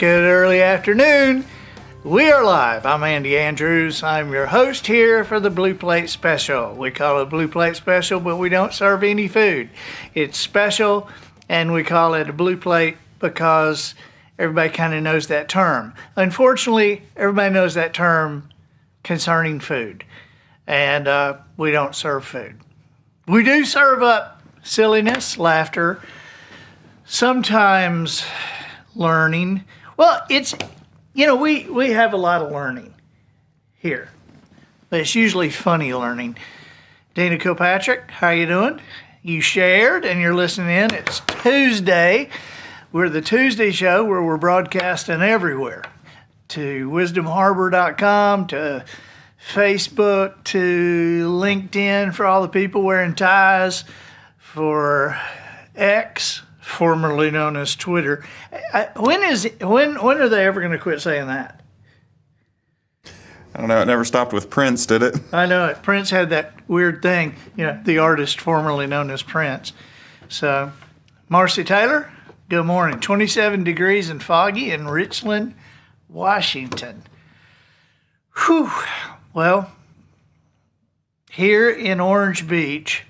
Good early afternoon. We are live. I'm Andy Andrews. I'm your host here for the Blue Plate Special. We call it Blue Plate Special, but we don't serve any food. It's special, and we call it a Blue Plate because everybody kind of knows that term. Unfortunately, everybody knows that term concerning food, and we don't serve food. We do serve up silliness, laughter, sometimes learning. Well, it's, we have a lot of learning here, but it's usually funny learning. Dana Kilpatrick, how you doing? You shared and you're listening in. It's Tuesday. We're the Tuesday show where we're broadcasting everywhere, to wisdomharbor.com, to Facebook, to LinkedIn for all the people wearing ties, for X, formerly known as Twitter. When are they ever going to quit saying that? I don't know. It never stopped with Prince, did it? I know it. Prince had that weird thing, the artist formerly known as Prince. So, Marcy Taylor, good morning. 27 degrees and foggy in Richland, Washington. Whew. Well, here in Orange Beach,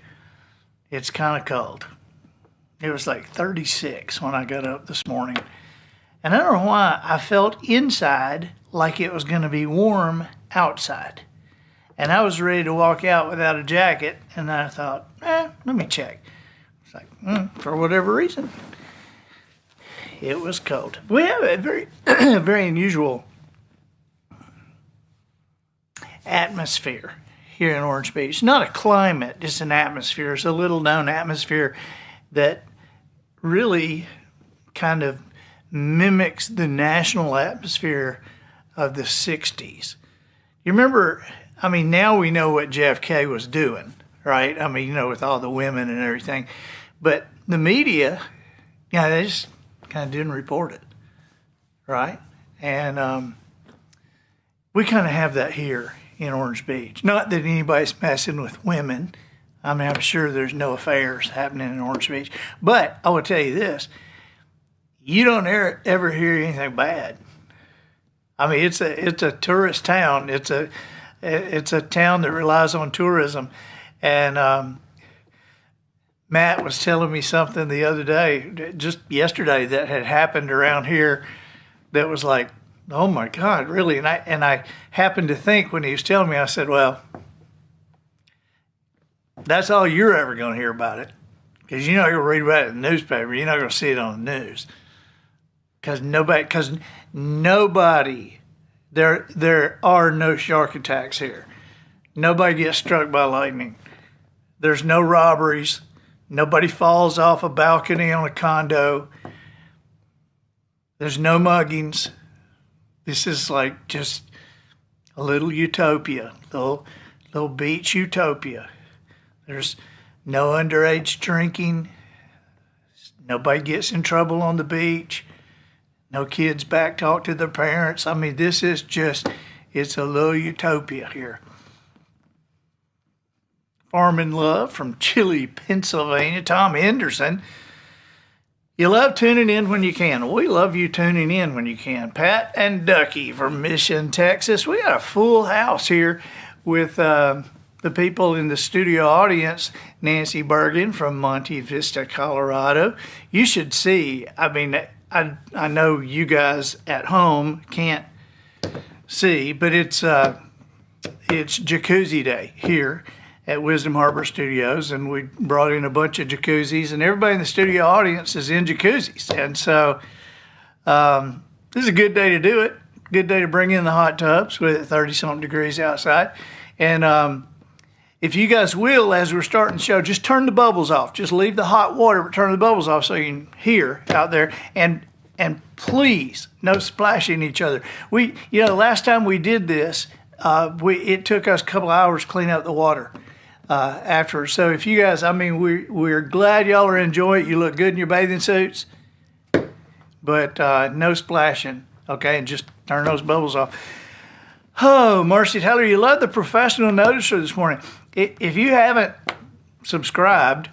it's kind of cold. It was like 36 when I got up this morning. And I don't know why I felt inside like it was going to be warm outside. And I was ready to walk out without a jacket. And I thought, let me check. It's like, for whatever reason, it was cold. We have a very, very unusual atmosphere here in Orange Beach. Not a climate, just an atmosphere. It's a little known atmosphere that really kind of mimics the national atmosphere of the 60s. You remember, now we know what JFK was doing, right? With all the women and everything. But the media, they just kind of didn't report it, right? And we kind of have that here in Orange Beach. Not that anybody's messing with women. I'm sure there's no affairs happening in Orange Beach. But I will tell you this. You don't ever hear anything bad. It's a tourist town. It's a town that relies on tourism. And Matt was telling me something the other day, just yesterday, that had happened around here that was like, oh my God, really? And I happened to think when he was telling me, I said, well, that's all you're ever going to hear about it. Because you're not going to read about it in the newspaper. You're not going to see it on the news. Because nobody, there are no shark attacks here. Nobody gets struck by lightning. There's no robberies. Nobody falls off a balcony on a condo. There's no muggings. This is like just a little utopia, little beach utopia. There's no underage drinking. Nobody gets in trouble on the beach. No kids back talk to their parents. This is it's a little utopia here. Farming Love from Chile, Pennsylvania. Tom Henderson. You love tuning in when you can. We love you tuning in when you can. Pat and Ducky from Mission, Texas. We got a full house here with the people in the studio audience. Nancy Bergen from Monte Vista, Colorado. You should see. I know you guys at home can't see, but it's jacuzzi day here at Wisdom Harbor Studios, and we brought in a bunch of jacuzzis, and everybody in the studio audience is in jacuzzis. And so this is a good day to do it. Good day to bring in the hot tubs with 30-something degrees outside. And if you guys will, as we're starting the show, just turn the bubbles off. Just leave the hot water, but turn the bubbles off so you can hear out there. And please, no splashing each other. Last time we did this, it took us a couple hours to clean up the water afterwards. So if you guys, we're glad y'all are enjoying it. You look good in your bathing suits, but no splashing, okay? And just turn those bubbles off. Oh, Marcy Taylor, you love the professional noticer this morning. If you haven't subscribed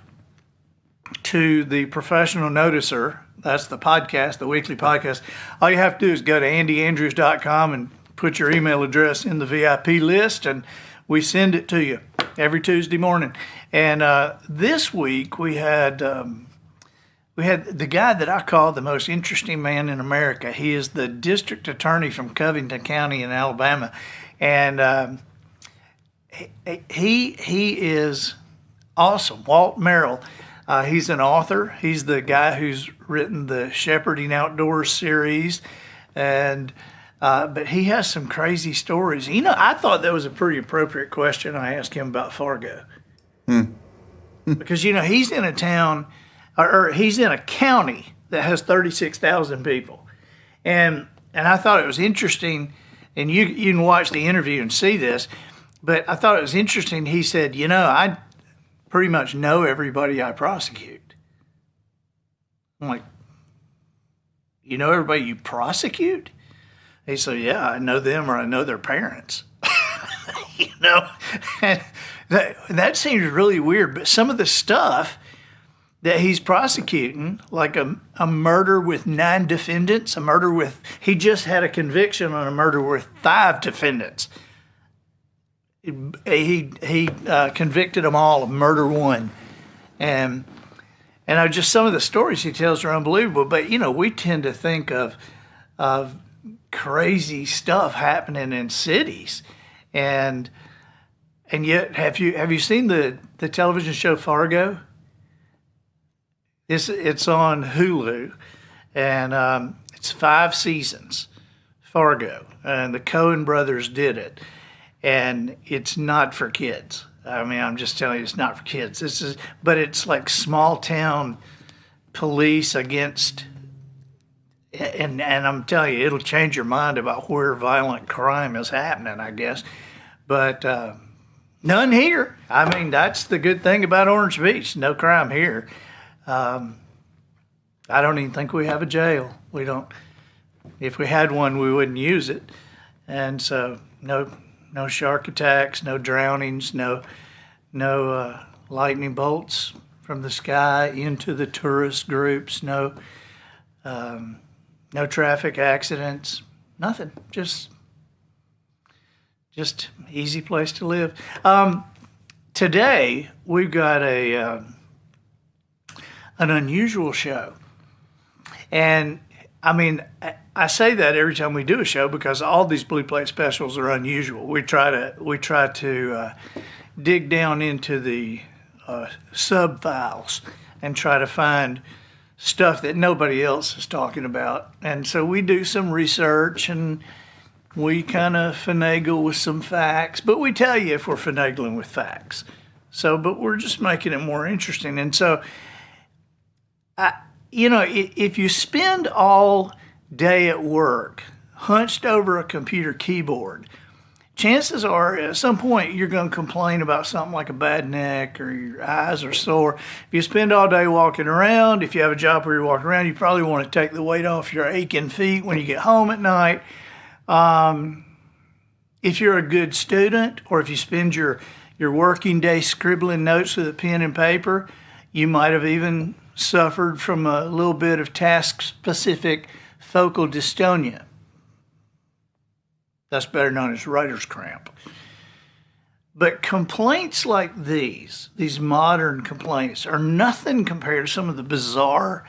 to the professional noticer That's the podcast, the weekly podcast. All you have to do is go to andyandrews.com and put your email address in the VIP list, and we send it to you every Tuesday morning. And this week we had the guy that I call the most interesting man in America. He is the district attorney from Covington County in Alabama, and he is awesome. Walt Merrill. He's an author. He's the guy who's written the Shepherding Outdoors series, and but he has some crazy stories. I thought that was a pretty appropriate question I asked him about Fargo, because he's in a town, or he's in a county that has 36,000 people, and I thought it was interesting, and you can watch the interview and see this, but I thought it was interesting. He said, I pretty much know everybody I prosecute. I'm like, you know everybody you prosecute? He said, yeah, I know them, or I know their parents. And that seems really weird. But some of the stuff that he's prosecuting, like a murder with 9 defendants, he just had a conviction on a murder with 5 defendants. He convicted them all of murder 1, and just some of the stories he tells are unbelievable. But we tend to think of crazy stuff happening in cities, and yet have you seen the television show Fargo? It's on Hulu, and it's 5 seasons. Fargo, and the Coen brothers did it. And it's not for kids. I mean, I'm just telling you, it's not for kids. But it's like small town police against, and I'm telling you, it'll change your mind about where violent crime is happening, I guess. But none here. I mean, that's the good thing about Orange Beach. No crime here. I don't even think we have a jail. We don't. If we had one, we wouldn't use it. And so, no shark attacks, no drownings, no lightning bolts from the sky into the tourist groups, no traffic accidents, nothing. Just easy place to live. Today we've got an unusual show, and I mean, I say that every time we do a show because all these Blue Plate specials are unusual. We try to dig down into the sub files and try to find stuff that nobody else is talking about. And so we do some research and we kind of finagle with some facts, but we tell you if we're finagling with facts. But we're just making it more interesting. And so, if you spend all day at work hunched over a computer keyboard, chances are at some point you're going to complain about something like a bad neck or your eyes are sore. If you spend all day walking around, if you have a job where you're walking around, you probably want to take the weight off your aching feet when you get home at night. If you're a good student, or if you spend your working day scribbling notes with a pen and paper, you might have even suffered from a little bit of task-specific focal dystonia. That's better known as writer's cramp. But complaints like these modern complaints, are nothing compared to some of the bizarre,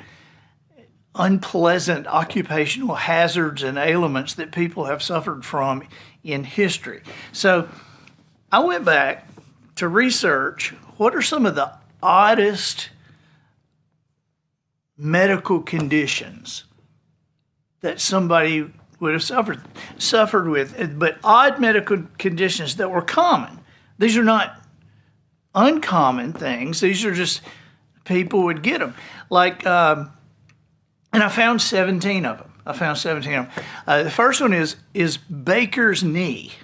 unpleasant occupational hazards and ailments that people have suffered from in history. So I went back to research what are some of the oddest medical conditions that somebody would have suffered with, but odd medical conditions that were common. These are not uncommon things. These are just people would get them. Like, and I found 17 of them. The first one is Baker's knee.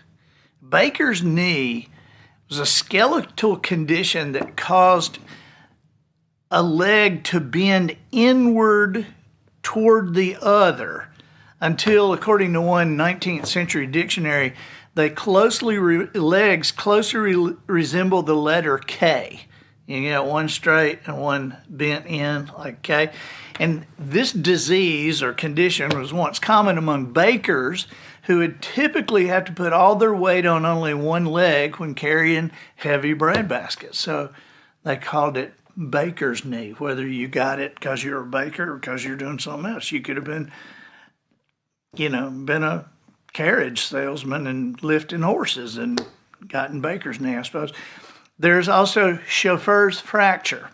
Baker's knee was a skeletal condition that caused a leg to bend inward toward the other until, according to one 19th century dictionary, legs closely resemble the letter K. You got one straight and one bent in, okay? And this disease or condition was once common among bakers who would typically have to put all their weight on only one leg when carrying heavy bread baskets. So they called it baker's knee, whether you got it because you're a baker or because you're doing something else. You could have been, been a carriage salesman and lifting horses and gotten baker's knee, I suppose. There's also chauffeur's fracture.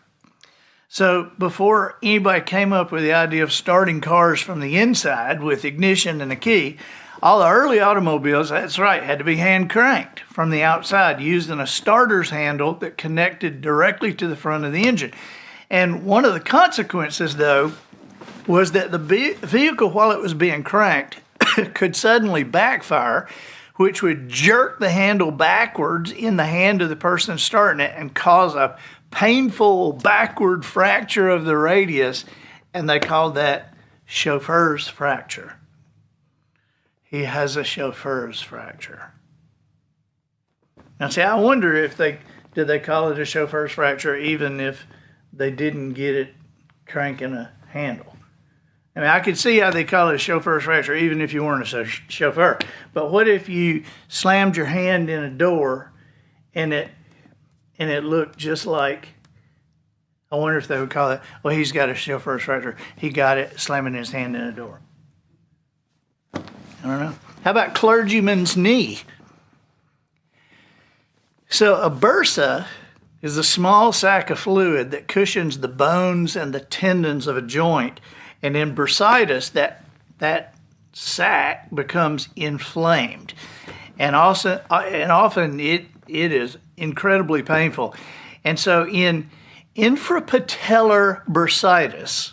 So before anybody came up with the idea of starting cars from the inside with ignition and a key, all the early automobiles, that's right, had to be hand cranked from the outside using a starter's handle that connected directly to the front of the engine. And one of the consequences, though, was that the vehicle, while it was being cranked, could suddenly backfire, which would jerk the handle backwards in the hand of the person starting it and cause a painful backward fracture of the radius, and they called that chauffeur's fracture. He has a chauffeur's fracture. Now, see, I wonder if did they call it a chauffeur's fracture even if they didn't get it cranking a handle? I mean, I could see how they call it a chauffeur's fracture even if you weren't a chauffeur. But what if you slammed your hand in a door and it looked just like, I wonder if they would call it, well, he's got a chauffeur's fracture. He got it slamming his hand in a door. I don't know. How about clergyman's knee? So a bursa is a small sac of fluid that cushions the bones and the tendons of a joint. And in bursitis, that sac becomes inflamed. And often it is incredibly painful. And so in infrapatellar bursitis,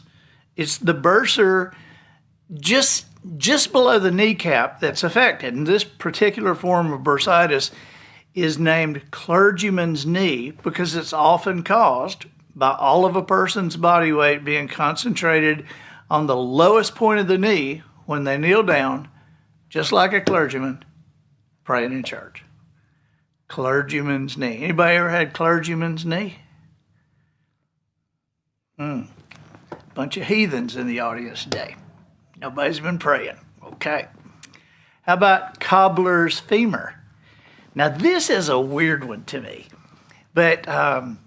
it's the bursar just below the kneecap that's affected. And this particular form of bursitis is named clergyman's knee because it's often caused by all of a person's body weight being concentrated on the lowest point of the knee when they kneel down, just like a clergyman praying in church. Clergyman's knee. Anybody ever had clergyman's knee? Bunch of heathens in the audience today. Nobody's been praying. Okay. How about cobbler's femur? Now, this is a weird one to me. But I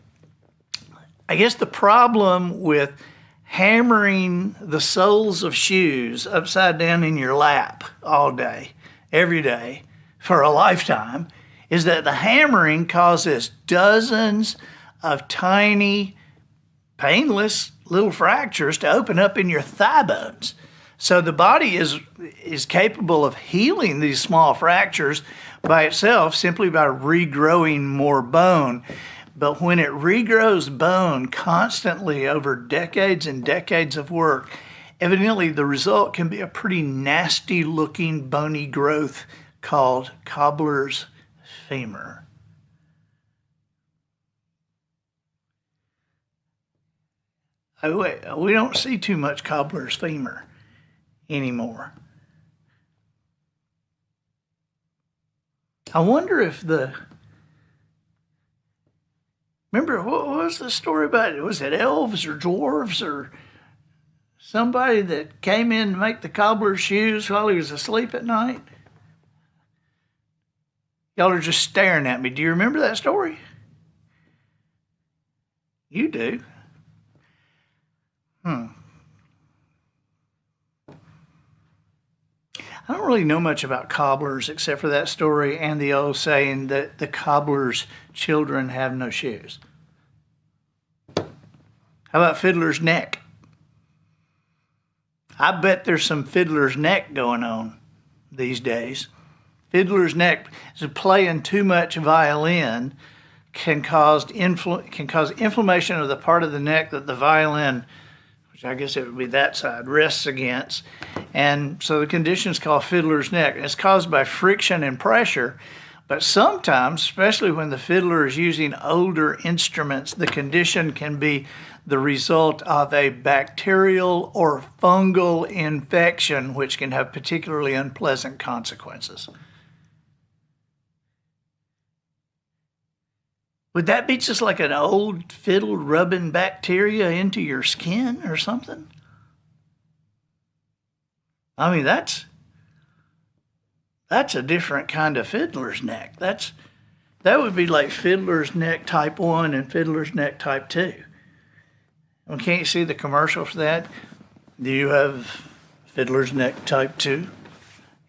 guess the problem with hammering the soles of shoes upside down in your lap all day, every day, for a lifetime, is that the hammering causes dozens of tiny, painless little fractures to open up in your thigh bones. So the body is capable of healing these small fractures by itself simply by regrowing more bone. But when it regrows bone constantly over decades and decades of work, evidently the result can be a pretty nasty looking bony growth called cobbler's femur. We don't see too much cobbler's femur anymore. I wonder if remember, what was the story about it? Was it elves or dwarves or somebody that came in to make the cobbler's shoes while he was asleep at night? Y'all are just staring at me. Do you remember that story? You do. I don't really know much about cobblers except for that story and the old saying that the cobbler's children have no shoes. How about fiddler's neck? I bet there's some fiddler's neck going on these days. Fiddler's neck is playing too much violin can cause inflammation of the part of the neck that the violin, which I guess it would be that side, rests against. And so the condition is called fiddler's neck. It's caused by friction and pressure, but sometimes, especially when the fiddler is using older instruments, the condition can be the result of a bacterial or fungal infection, which can have particularly unpleasant consequences. Would that be just like an old fiddle rubbing bacteria into your skin or something? I mean, that's a different kind of fiddler's neck. That would be like fiddler's neck type 1 and fiddler's neck type 2. Well, can't you see the commercial for that? Do you have fiddler's neck type 2?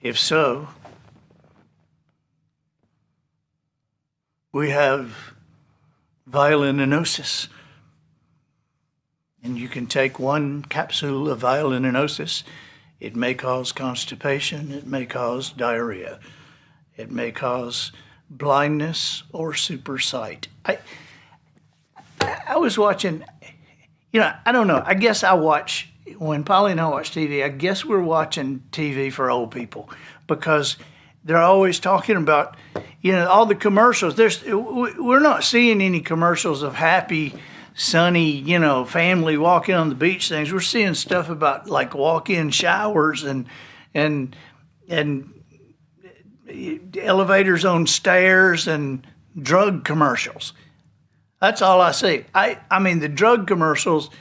If so, we have violinosis. And you can take one capsule of violinosis. It may cause constipation. It may cause diarrhea. It may cause blindness or super sight. I was watching, I don't know. I guess when Polly and I watch TV, I guess we're watching TV for old people because they're always talking about, all the commercials. We're not seeing any commercials of happy, sunny, family walking on the beach things. We're seeing stuff about like walk-in showers and elevators on stairs and drug commercials. That's all I see. I mean the drug commercials,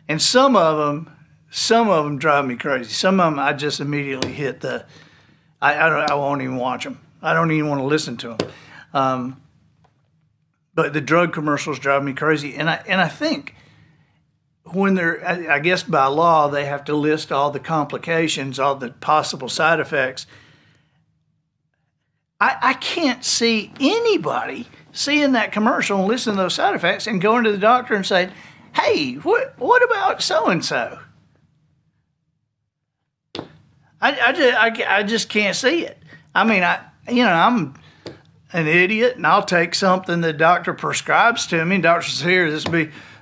and some of them drive me crazy. Some of them I just immediately hit I won't even watch them. I don't even want to listen to them. But the drug commercials drive me crazy, and I think when I guess by law they have to list all the complications, all the possible side effects. I can't see anybody seeing that commercial and listening to those side effects and going to the doctor and saying, "Hey, what about so and so?" I just can't see it. I mean, I'm an idiot, and I'll take something the doctor prescribes to me. Doctor says, "Here,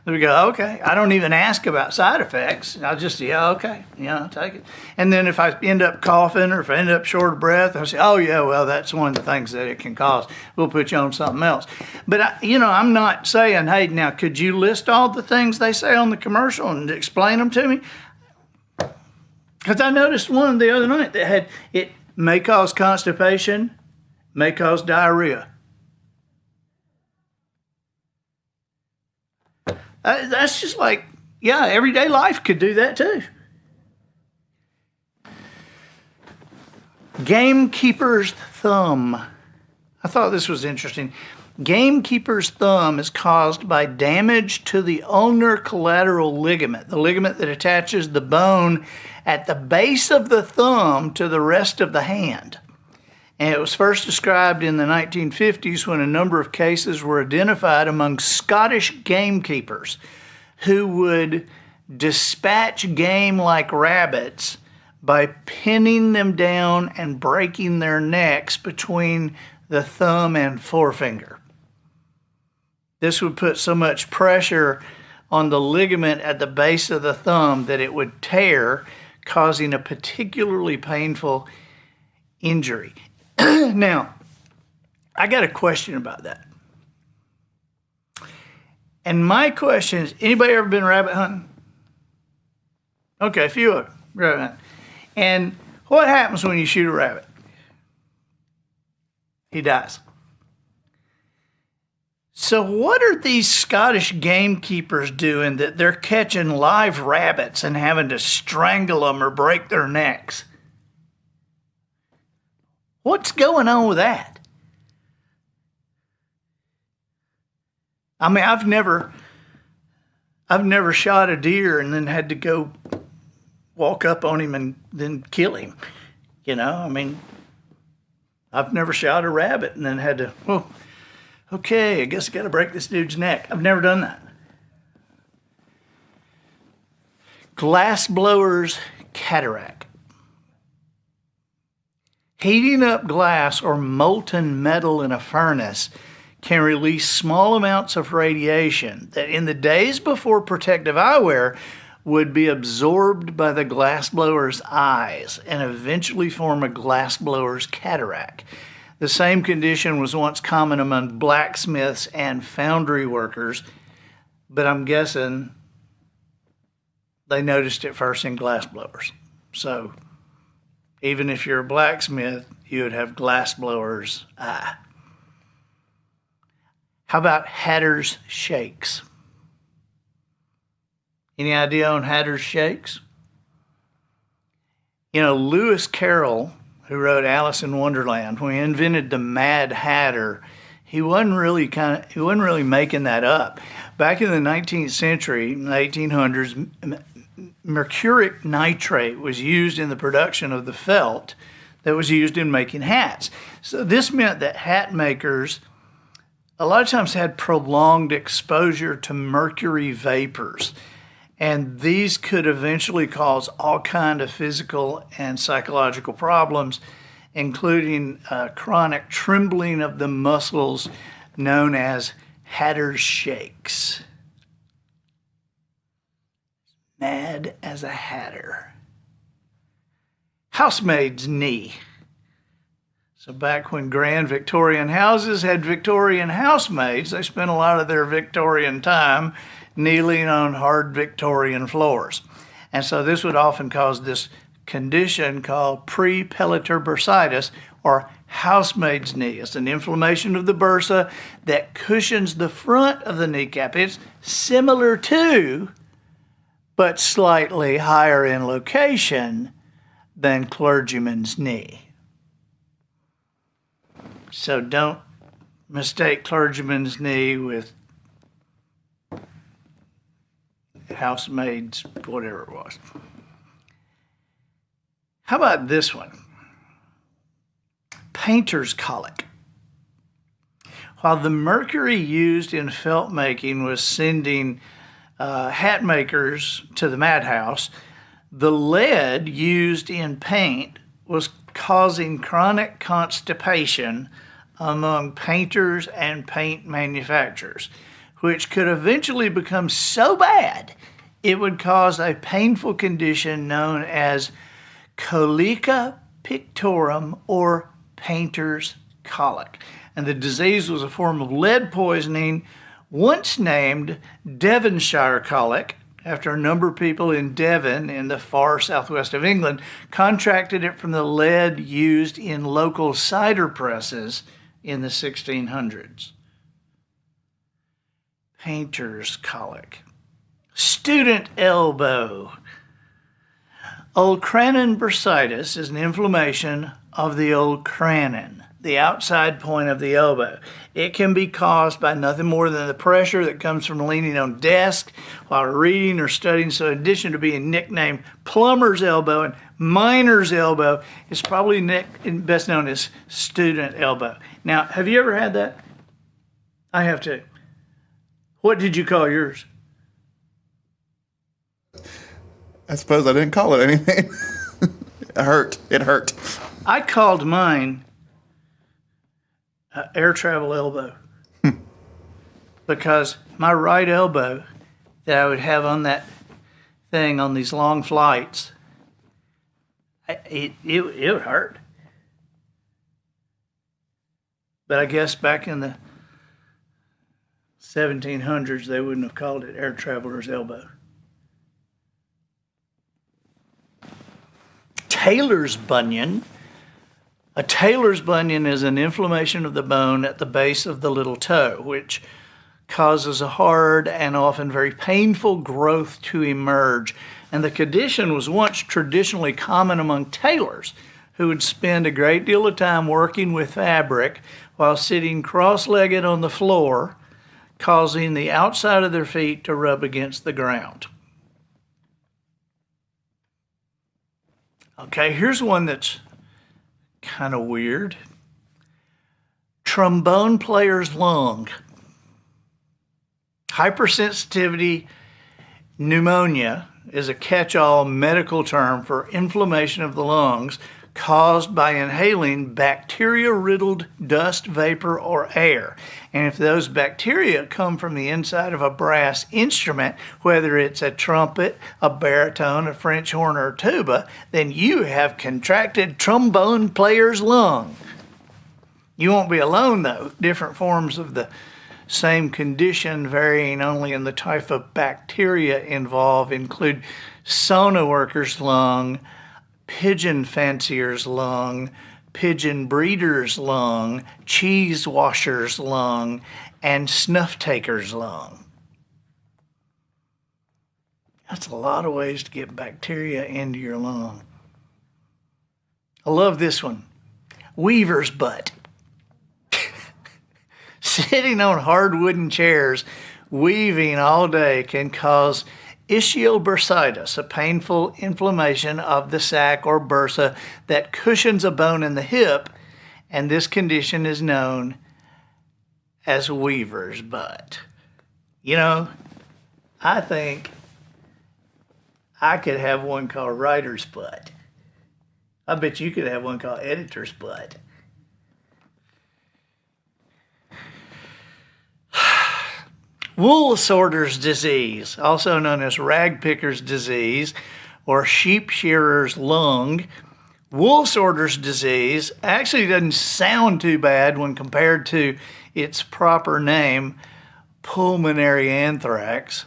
we go." Okay, I don't even ask about side effects. I'll just okay, I'll take it. And then if I end up coughing or if I end up short of breath, I'll say, "Oh yeah, well that's one of the things that it can cause. We'll put you on something else." But I'm not saying, "Hey, now could you list all the things they say on the commercial and explain them to me?" Because I noticed one the other night that had it may cause constipation, may cause diarrhea. That's just like, everyday life could do that too. Gamekeeper's thumb. I thought this was interesting. Gamekeeper's thumb is caused by damage to the ulnar collateral ligament, the ligament that attaches the bone at the base of the thumb to the rest of the hand. And it was first described in the 1950s when a number of cases were identified among Scottish gamekeepers who would dispatch game like rabbits by pinning them down and breaking their necks between the thumb and forefinger. This would put so much pressure on the ligament at the base of the thumb that it would tear, causing a particularly painful injury. Now, I got a question about that. And my question is, anybody ever been rabbit hunting? Okay, a few of them, rabbit hunting. And what happens when you shoot a rabbit? He dies. So what are these Scottish gamekeepers doing that they're catching live rabbits and having to strangle them or break their necks? What's going on with that? I mean, I've never shot a deer and then had to go walk up on him and then kill him. I mean, I've never shot a rabbit and then had to, okay, I guess I got to break this dude's neck. I've never done that. Glassblower's cataract. Heating up glass or molten metal in a furnace can release small amounts of radiation that in the days before protective eyewear would be absorbed by the glassblower's eyes and eventually form a glassblower's cataract. The same condition was once common among blacksmiths and foundry workers, but I'm guessing they noticed it first in glassblowers. So even if you're a blacksmith, you would have glassblower's eye. How about Hatter's Shakes? Any idea on Hatter's Shakes? You know, Lewis Carroll, who wrote Alice in Wonderland, when he invented the Mad Hatter, he wasn't really making that up. Back in the 19th century, in the 1800s, mercuric nitrate was used in the production of the felt that was used in making hats. So this meant that hat makers a lot of times had prolonged exposure to mercury vapors. And these could eventually cause all kinds of physical and psychological problems, including chronic trembling of the muscles known as Hatter's Shakes. Mad as a hatter. Housemaid's knee. So back when grand Victorian houses had Victorian housemaids, they spent a lot of their Victorian time kneeling on hard Victorian floors. And so this would often cause this condition called prepelvic bursitis, or housemaid's knee. It's an inflammation of the bursa that cushions the front of the kneecap. It's similar to, but slightly higher in location than clergyman's knee. So don't mistake clergyman's knee with housemaid's, whatever it was. How about this one? Painter's colic. While the mercury used in felt making was sending hat makers to the madhouse, the lead used in paint was causing chronic constipation among painters and paint manufacturers, which could eventually become so bad it would cause a painful condition known as colica pictorum, or painter's colic. And the disease was a form of lead poisoning, once named Devonshire colic, after a number of people in Devon in the far southwest of England contracted it from the lead used in local cider presses in the 1600s. Painter's colic. Student elbow. Old crannon bursitis is an inflammation of the old crannon, the outside point of the elbow. It can be caused by nothing more than the pressure that comes from leaning on desk while reading or studying. So in addition to being nicknamed plumber's elbow and miner's elbow, it's probably best known as student elbow. Now, have you ever had that? I have too. What did you call yours? I suppose I didn't call it anything. It hurt. It hurt. I called mine air travel elbow because my right elbow that I would have on that thing on these long flights, it would hurt. But I guess back in the 1700s, they wouldn't have called it air traveler's elbow. Taylor's bunion. A Taylor's bunion is an inflammation of the bone at the base of the little toe, which causes a hard and often very painful growth to emerge. And the condition was once traditionally common among tailors, who would spend a great deal of time working with fabric while sitting cross-legged on the floor, causing the outside of their feet to rub against the ground. Okay, here's one that's kind of weird. Trombone player's lung. Hypersensitivity pneumonia is a catch-all medical term for inflammation of the lungs caused by inhaling bacteria-riddled dust, vapor, or air. And if those bacteria come from the inside of a brass instrument, whether it's a trumpet, a baritone, a French horn, or a tuba, then you have contracted trombone player's lung. You won't be alone, though. Different forms of the same condition, varying only in the type of bacteria involved, include sauna worker's lung, pigeon fancier's lung, pigeon breeder's lung, cheese washer's lung, and snuff taker's lung. That's a lot of ways to get bacteria into your lung. I love this one. Weaver's butt. Sitting on hard wooden chairs, weaving all day can cause ischiobursitis, a painful inflammation of the sac or bursa that cushions a bone in the hip, and this condition is known as Weaver's butt. You know, I think I could have one called writer's butt. I bet you could have one called editor's butt. Wool sorter's disease, also known as rag picker's disease or sheep shearer's lung. Wool sorter's disease actually doesn't sound too bad when compared to its proper name, pulmonary anthrax.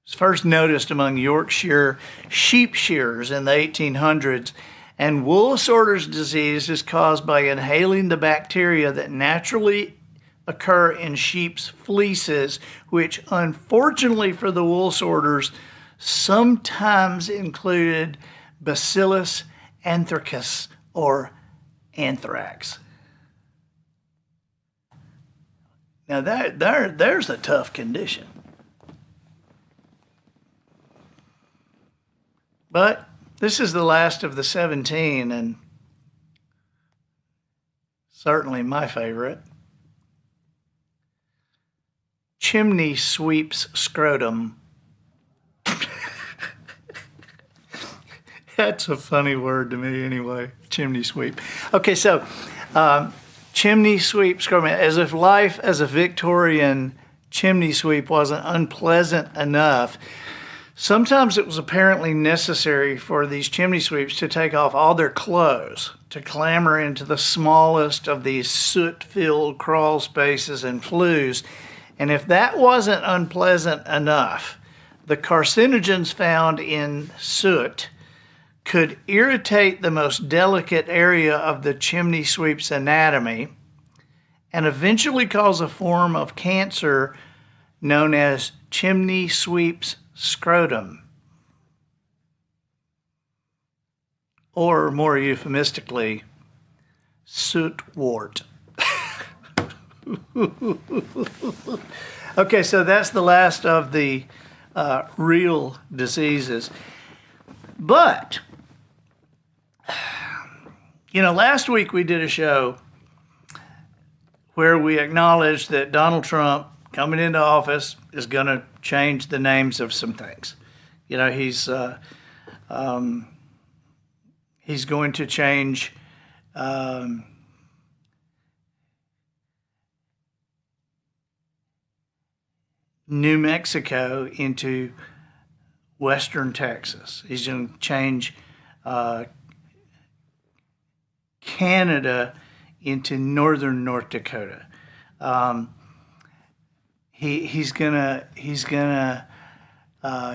It was first noticed among Yorkshire sheep shearers in the 1800s, and wool sorter's disease is caused by inhaling the bacteria that naturally occur in sheep's fleeces, which unfortunately for the wool sorters sometimes included Bacillus anthracus or anthrax. Now there's a tough condition. But this is the last of the 17 and certainly my favorite. Chimney sweep's scrotum. That's a funny word to me anyway, chimney sweep. Okay, so chimney sweep scrotum, as if life as a Victorian chimney sweep wasn't unpleasant enough. Sometimes it was apparently necessary for these chimney sweeps to take off all their clothes, to clamber into the smallest of these soot-filled crawl spaces and flues. And if that wasn't unpleasant enough, the carcinogens found in soot could irritate the most delicate area of the chimney sweep's anatomy and eventually cause a form of cancer known as chimney sweep's scrotum, or more euphemistically, soot wart. Okay, so that's the last of the real diseases. But, you know, last week we did a show where we acknowledged that Donald Trump coming into office is going to change the names of some things. You know, he's going to change New Mexico into Western Texas. He's going to change Canada into Northern North Dakota. He's gonna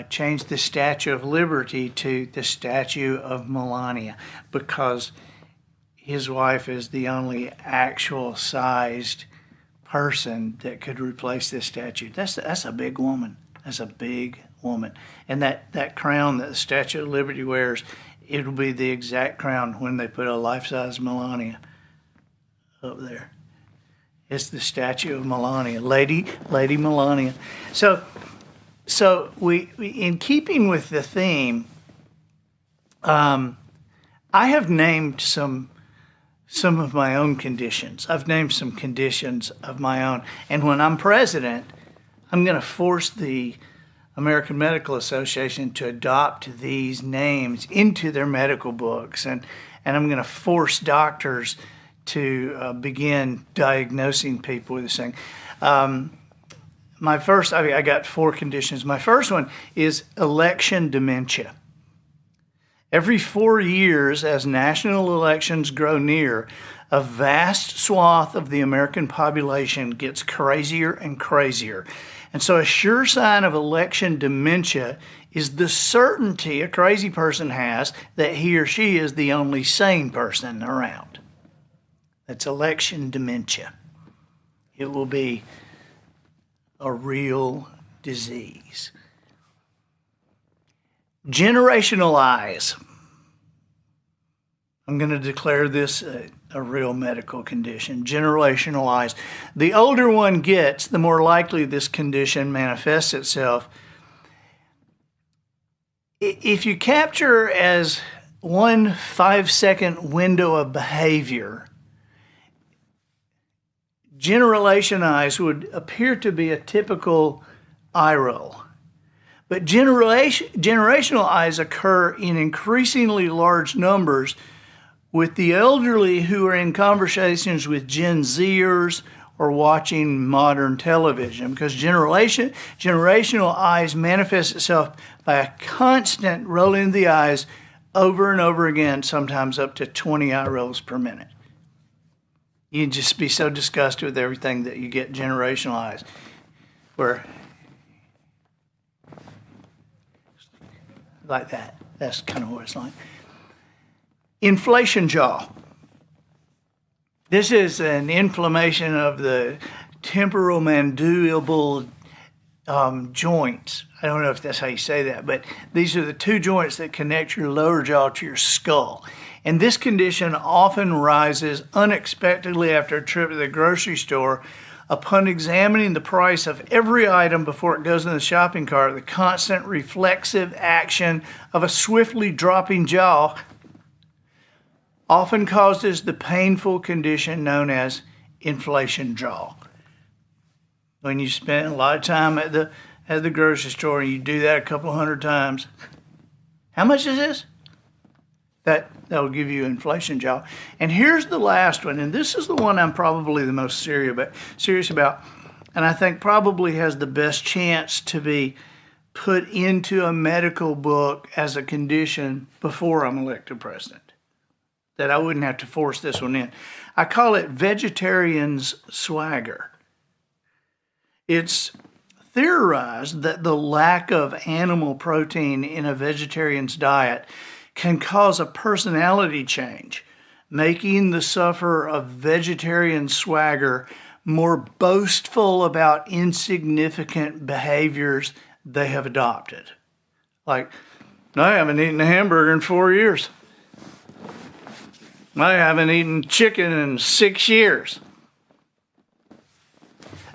change the Statue of Liberty to the Statue of Melania because his wife is the only actual sized person that could replace this statue. That's a big woman. That's a big woman. And that crown that the Statue of Liberty wears, it'll be the exact crown when they put a life-size Melania up there. It's the Statue of Melania, Lady Melania. So we in keeping with the theme, I have named some of my own conditions. I've named some conditions of my own, and when I'm president, I'm going to force the American Medical Association to adopt these names into their medical books, and I'm going to force doctors to begin diagnosing people with this thing. I got 4 conditions. My first one is election dementia. Every 4 years, as national elections grow near, a vast swath of the American population gets crazier and crazier. And so a sure sign of election dementia is the certainty a crazy person has that he or she is the only sane person around. That's election dementia. It will be a real disease. Generational eyes. I'm going to declare this a real medical condition. Generational eyes. The older one gets, the more likely this condition manifests itself. If you capture as 1 5-second window of behavior, generation eyes would appear to be a typical eye roll. But generational eyes occur in increasingly large numbers with the elderly who are in conversations with Gen Zers or watching modern television, because generational eyes manifests itself by a constant rolling of the eyes over and over again, sometimes up to 20 eye rolls per minute. You'd just be so disgusted with everything that you get generational eyes. Where, like that. That's kind of what it's like. Inflation jaw. This is an inflammation of the temporomandibular joints. I don't know if that's how you say that, but these are the two joints that connect your lower jaw to your skull. And this condition often rises unexpectedly after a trip to the grocery store. Upon examining the price of every item before it goes in the shopping cart, the constant reflexive action of a swiftly dropping jaw often causes the painful condition known as inflation jaw. When you spend a lot of time at the grocery store and you do that a couple hundred times, how much is this? That will give you inflation jaw. And here's the last one, and this is the one I'm probably the most serious about, and I think probably has the best chance to be put into a medical book as a condition before I'm elected president, that I wouldn't have to force this one in. I call it vegetarian's swagger. It's theorized that the lack of animal protein in a vegetarian's diet can cause a personality change, making the sufferer of vegetarian swagger more boastful about insignificant behaviors they have adopted. Like, I haven't eaten a hamburger in 4 years. I haven't eaten chicken in 6 years.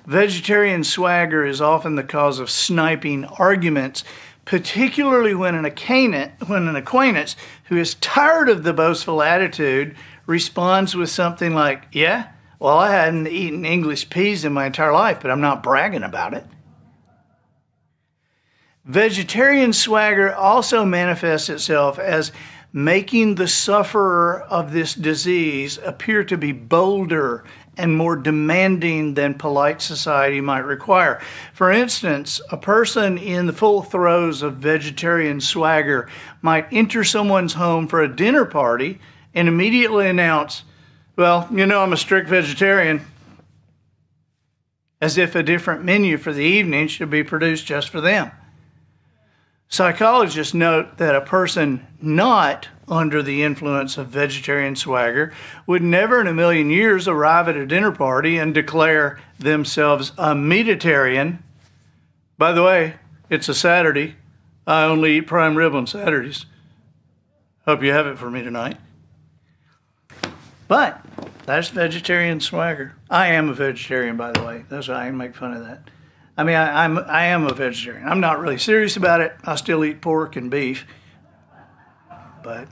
Vegetarian swagger is often the cause of sniping arguments, particularly when an acquaintance who is tired of the boastful attitude responds with something like, yeah, well, I hadn't eaten English peas in my entire life, but I'm not bragging about it. Vegetarian swagger also manifests itself as making the sufferer of this disease appear to be bolder and more demanding than polite society might require. For instance, a person in the full throes of vegetarian swagger might enter someone's home for a dinner party and immediately announce, well, you know, I'm a strict vegetarian, as if a different menu for the evening should be produced just for them. Psychologists note that a person not under the influence of vegetarian swagger would never in a million years arrive at a dinner party and declare themselves a meatitarian. By the way, it's a Saturday. I only eat prime rib on Saturdays. Hope you have it for me tonight. But that's vegetarian swagger. I am a vegetarian, by the way. That's why I make fun of that. I mean, I am a vegetarian. I'm not really serious about it. I still eat pork and beef. But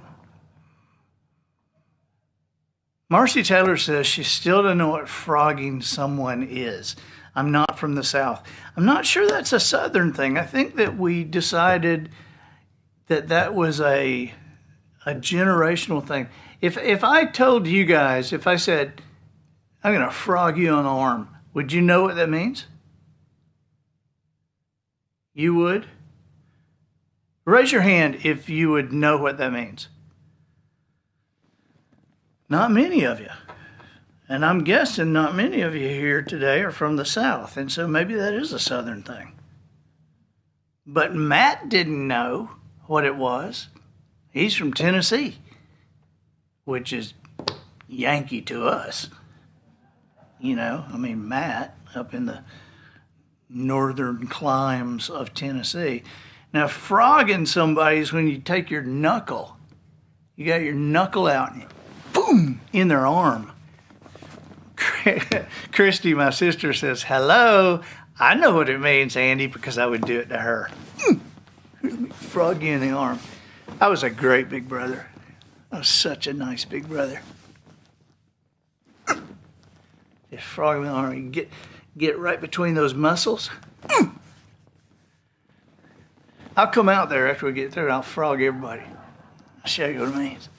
Marcy Taylor says she still doesn't know what frogging someone is. I'm not from the South. I'm not sure that's a Southern thing. I think that we decided that that was a generational thing. If I told you guys, if I said, I'm going to frog you on the arm, would you know what that means? You would? Raise your hand if you would know what that means. Not many of you. And I'm guessing not many of you here today are from the South, and so maybe that is a Southern thing. But Matt didn't know what it was. He's from Tennessee, which is Yankee to us. I mean, Matt up in the northern climes of Tennessee. Now, frogging somebody is when you take your knuckle, you got your knuckle out and boom, in their arm. Christy, my sister, says, hello. I know what it means, Andy, because I would do it to her. Frog you in the arm. I was a great big brother. I was such a nice big brother. Just frog in the arm. You get right between those muscles. I'll come out there after we get through and I'll frog everybody. I'll show you what it means.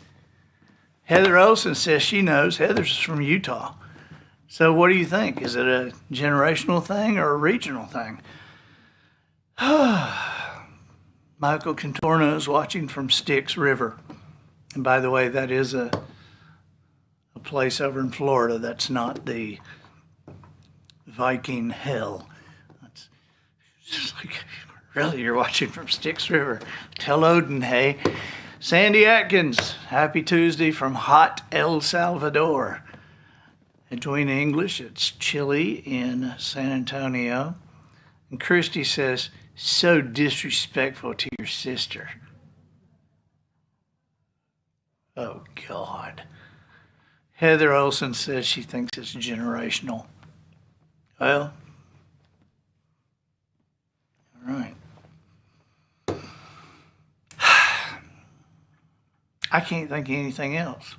Heather Olson says she knows. Heather's from Utah. So what do you think? Is it a generational thing or a regional thing? Michael Contorno is watching from Styx River. And by the way, that is a place over in Florida that's not the Viking hell. It's just like, really, you're watching from Styx River. Tell Odin, hey. Sandy Atkins, happy Tuesday from hot El Salvador. Edwina English, it's chilly in San Antonio. And Christy says, so disrespectful to your sister. Oh, God. Heather Olson says she thinks it's generational. Well, all right. I can't think of anything else.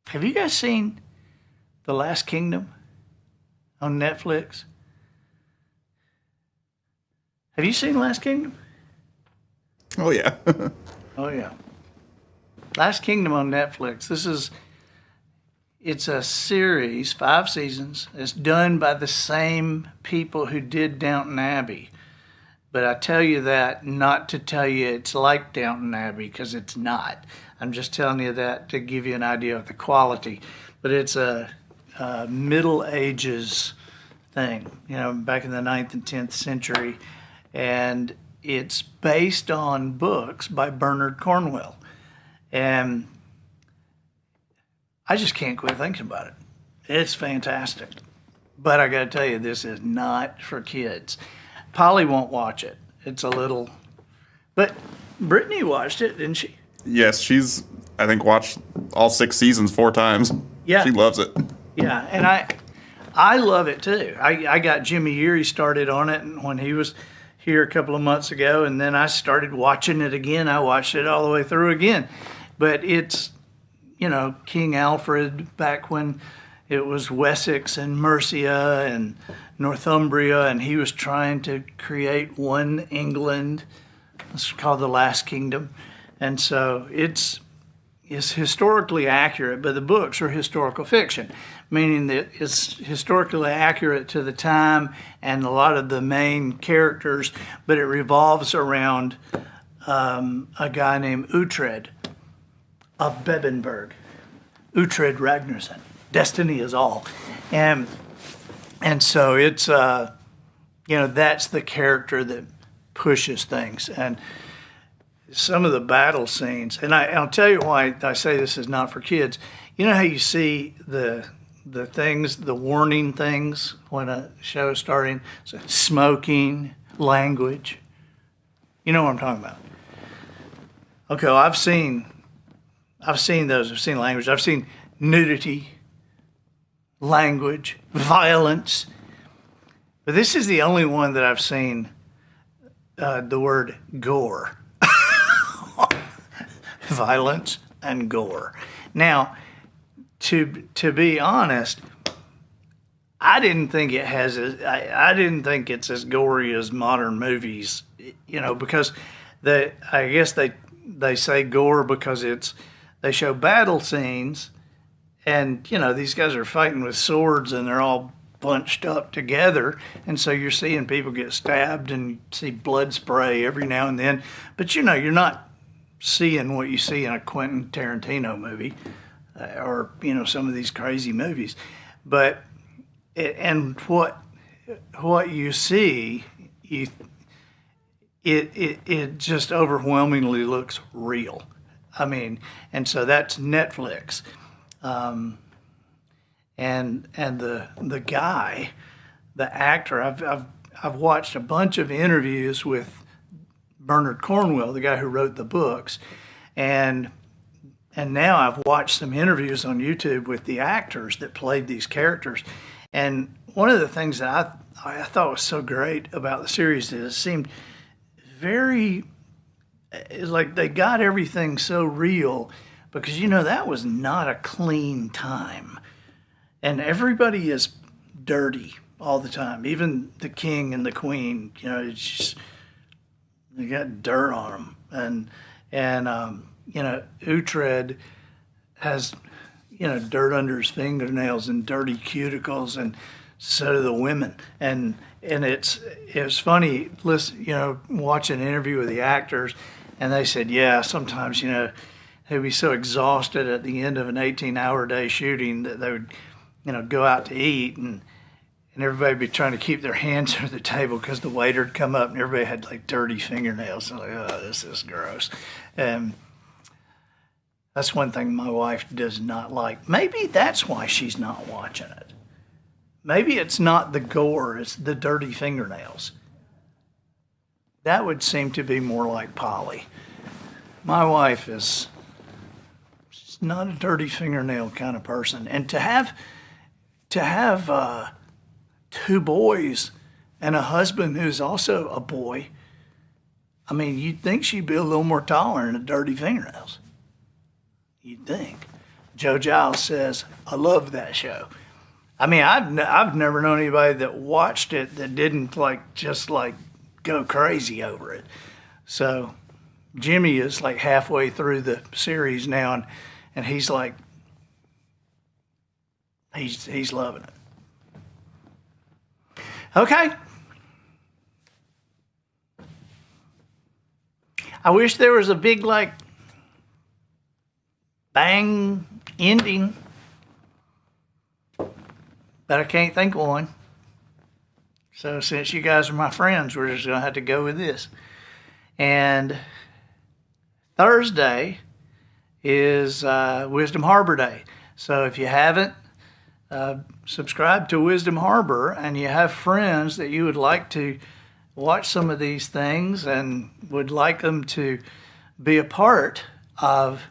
Have you guys seen The Last Kingdom on Netflix? Have you seen Last Kingdom? Oh, yeah. Oh, yeah. Last Kingdom on Netflix. It's a series, 5 seasons. It's done by the same people who did Downton Abbey. But I tell you that not to tell you it's like Downton Abbey, because it's not. I'm just telling you that to give you an idea of the quality. But it's a Middle Ages thing, back in the 9th and 10th century. And it's based on books by Bernard Cornwell. And I just can't quit thinking about it. It's fantastic. But I got to tell you, this is not for kids. Polly won't watch it. It's a little... But Brittany watched it, didn't she? Yes, she's, I think, watched all 6 seasons 4 times. Yeah. She loves it. Yeah, and I love it too. I got Jimmy Erie started on it when he was here a couple of months ago, and then I started watching it again. I watched it all the way through again. But it's, King Alfred back when it was Wessex and Mercia and Northumbria, and he was trying to create one England. It's called The Last Kingdom. And so it's historically accurate, but the books are historical fiction, meaning that it's historically accurate to the time and a lot of the main characters, but it revolves around a guy named Uhtred of Bebbanburg. Uhtred Ragnarsson. Destiny is all. And so it's, that's the character that pushes things. And some of the battle scenes, and I'll tell you why I say this is not for kids. You know how you see the things, the warning things when a show is starting? So smoking, language. You know what I'm talking about. Okay, well, I've seen those. I've seen language. I've seen nudity, language, violence. But this is the only one that I've seen the word gore. Violence and gore. Now, to be honest, I didn't think I didn't think it's as gory as modern movies, because I guess they say gore because they show battle scenes, and these guys are fighting with swords and they're all bunched up together, and so you're seeing people get stabbed and you see blood spray every now and then, but you're not seeing what you see in a Quentin Tarantino movie or some of these crazy movies. But and what you see, it just overwhelmingly looks real. I mean, and so that's Netflix. And the guy, the actor, I've watched a bunch of interviews with Bernard Cornwell, the guy who wrote the books, and now I've watched some interviews on YouTube with the actors that played these characters. And one of the things that I thought was so great about the series is it seemed very, like they got everything so real, because, you know, that was not a clean time. And everybody is dirty all the time. Even the king and the queen, you know, it's just, they got dirt on them. And you know, Uhtred has, you know, dirt under his fingernails and dirty cuticles, and so do the women. And it was funny, listen, you know, watching an interview with the actors, and they said, yeah, sometimes, you know, they'd be so exhausted at the end of an 18-hour day shooting that they would, you know, go out to eat, and everybody would be trying to keep their hands under the table because the waiter would come up and everybody had like dirty fingernails. And like, oh, this is gross. And that's one thing my wife does not like. Maybe that's why she's not watching it. Maybe it's not the gore, it's the dirty fingernails. That would seem to be more like Polly. My wife is not a dirty fingernail kind of person. And to have two boys and a husband who's also a boy, I mean, you'd think she'd be a little more tolerant of dirty fingernails. You'd think. Joe Giles says, I love that show. I mean, I've never known anybody that watched it that didn't just go crazy over it. So Jimmy is like halfway through the series now, and he's like, he's loving it. Okay. I wish there was a big bang ending, but I can't think of one. So since you guys are my friends, we're just going to have to go with this. And Thursday is Wisdom Harbor Day. So if you haven't subscribed to Wisdom Harbor and you have friends that you would like to watch some of these things and would like them to be a part of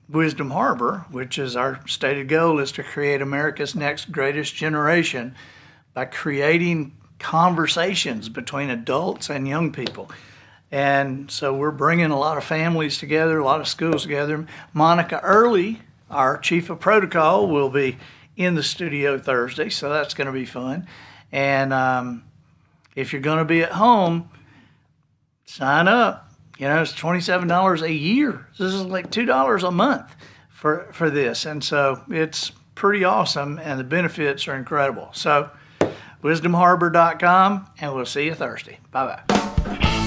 Wisdom Harbor, which is our stated goal, is to create America's next greatest generation by creating conversations between adults and young people. And so we're bringing a lot of families together, a lot of schools together. Monica Early, our chief of protocol, will be in the studio Thursday, so that's going to be fun. And if you're going to be at home, sign up. You know, it's $27 a year. This is like $2 a month for this. And so it's pretty awesome, and the benefits are incredible. So wisdomharbor.com, and we'll see you Thursday. Bye-bye.